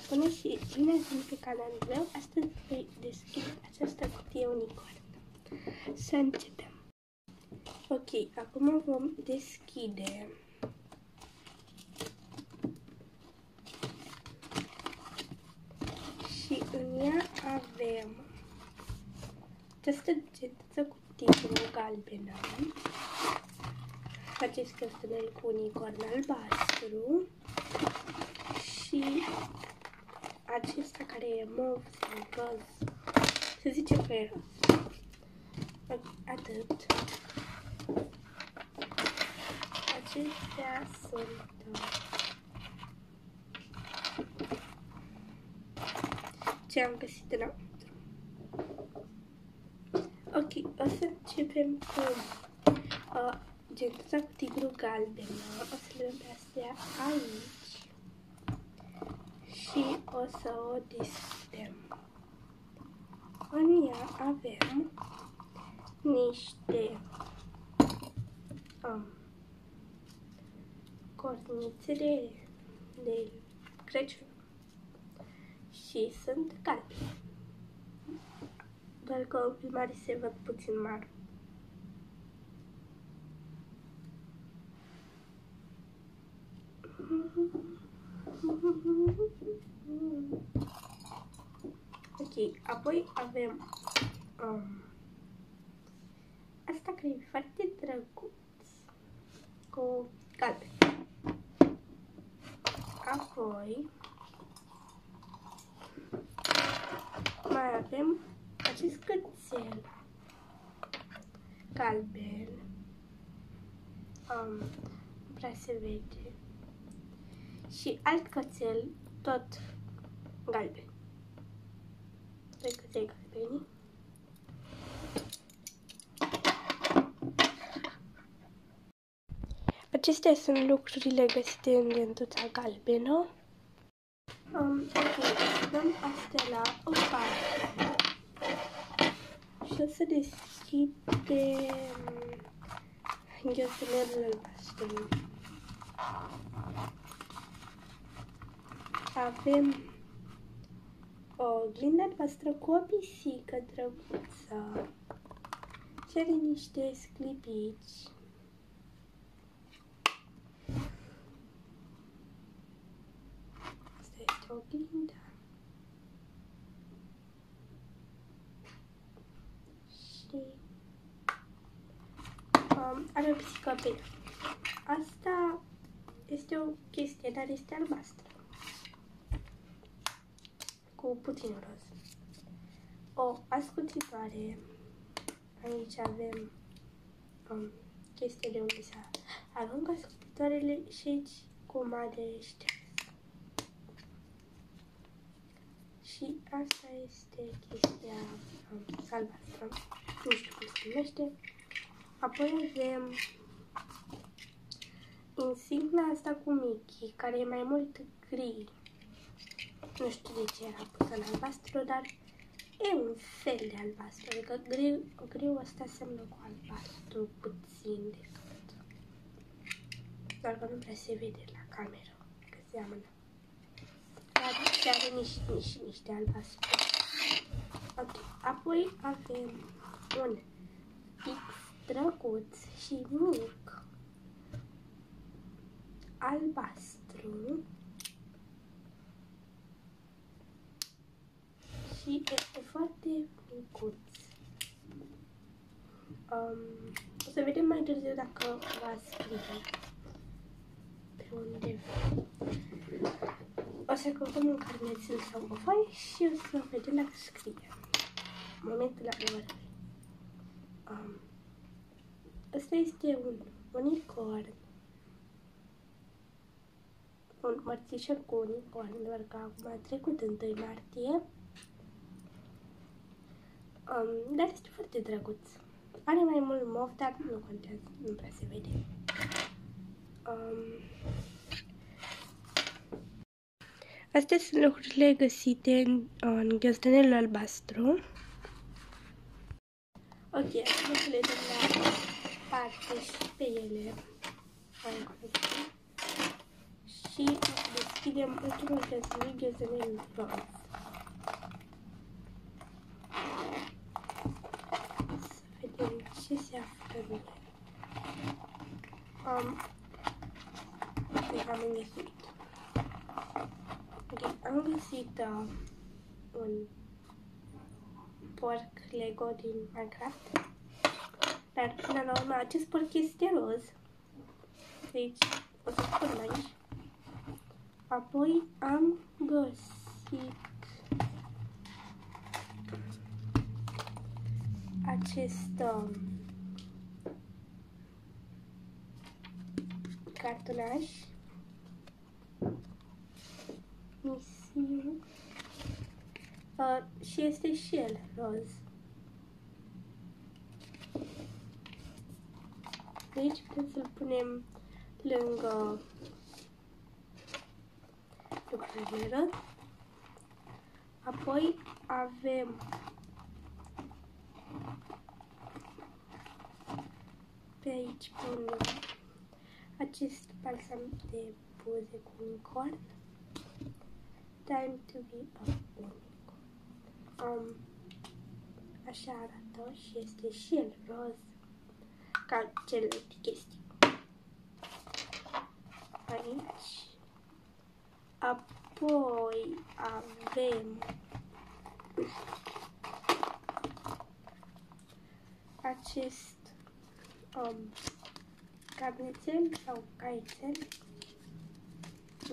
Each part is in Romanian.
Bună și bine ați venit pe canalul meu. Astăzi voi deschide această cutie unicorn. Să începem. Ok, acum vom deschide și în ea avem această gentuță cu tigru galbenă. Acest căstunel cu unicorn albastru și acesta care e mov sau roz, se zice că e roz. Atât. Acestea sunt ce am găsit înăuntru. Ok, o să începem cu gentuța cu tigru galbenă. O să le dăm pe astea aici și o să o deschidem. În ea avem niște cornițe de Crăciun și sunt galbene. Doar că în filmare se văd puțin mari. Ok, apoi avem asta care e foarte drăguț cu galben. Apoi mai avem acest cățel galben, nu prea se vede, și alt cățel tot galben. Doi căței galbeni. Acestea sunt lucrurile găsite în gentuța galbenă. Ok, dăm astea la o parte și o să deschidem ghiozdanelul albastru. Avem o oglindă albastră cu o pisică drăguță și are niște sclipici. Asta este oglinda. Și are o pisică pe ea. Asta este o chestie, dar este albastră cu puțin roz. O ascuțitoare. Aici avem chestia de unde se aruncă ascuțitoarele și aici guma de ștears. Și asta este chestia albastră. Nu știu cum se numește. Apoi avem insigna asta cu Mickey, care e mai mult gri. Nu știu de ce era pusă în albastru, dar e un fel de albastru, adică griul ăsta seamănă cu albastru puțin decât. Doar că nu prea se vede la cameră că seamănă. Dar se are niște albastru. Ok, apoi avem un pix drăguț și mic albastru. Și este foarte micuț. O să vedem mai târziu dacă va scrie pe undeva. O să căutăm un carnețel sau o foaie și o să vedem dacă scrie. Momentul adevărat. Asta este un unicorn. Un mărțișor cu unicorn, doar că acum a trecut 1 martie. Dar este foarte drăguț. Are mai mult mov, dar nu contează, nu prea se vede. Astea sunt lucrurile găsite în ghiozdanelul albastru. Ok, acum să le dăm la parte și pe ele. Și deschidem ultimul ghiozdanel roz. Să vedem ce se află în el. Am înghesuit. Am găsit un porc Lego din Minecraft. Dar până la urmă acest porc este roz. Deci o să spun aici. Apoi am găsit acest cartonaj. Misiu. Și este și el roz. Deci putem să-l punem lângă lucrurile roz. Apoi avem pe aici punem acest balsam de buze cu unicorn. Time to be a unicorn. Așa arată și este și el roz ca celelalte chestii. Aici. Apoi avem acest cabinețel sau caietel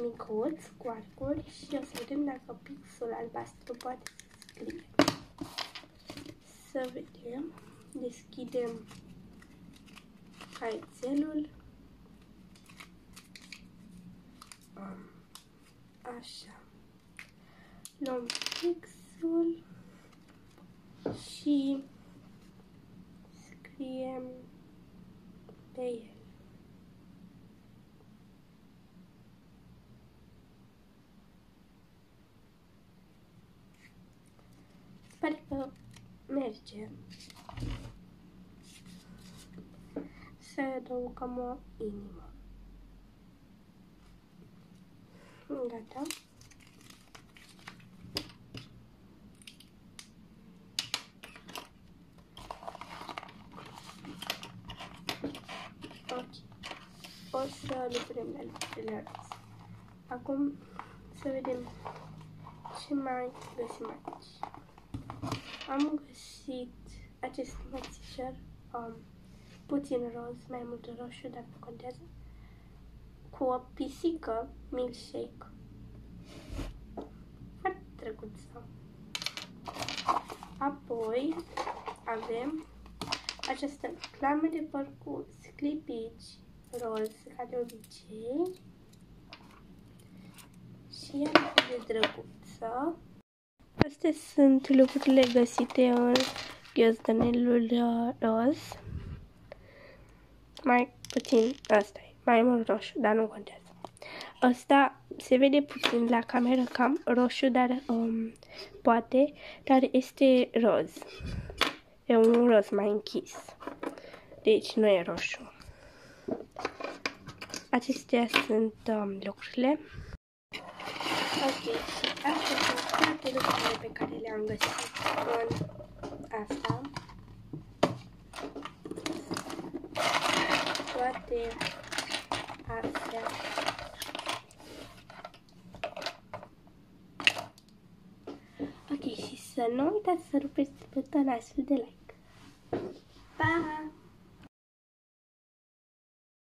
micuț cu arcuri și o să vedem dacă pixul albastru poate să scrie. Să vedem. Deschidem caietelul. Așa. Luăm pixul și scriem pe el. Sper că merge. Să adăugăm o inimă. Gata. Ok. O să le punem la lucrurile roz. Acum să vedem ce mai găsim aici. Am găsit acest mățișor puțin roz, mai mult roșu, dar nu contează, cu o pisică milkshake. Foarte drăguță. Apoi avem această clamă de păr cu sclipici roz, ca de obicei. Și ea este de drăguță. Astea sunt lucrurile găsite în ghiozdanelul roz. Mai puțin, asta e, mai mult roșu, dar nu contează. Asta se vede puțin la cameră cam roșu, dar poate, dar este roz. E un roz mai închis. Deci nu e roșu. Acestea sunt lucrurile. Ok, astea sunt toate lucrurile pe care le-am găsit în asta. Toate astea. Ok, și să nu uitați să rupeți butonul de like. Pa!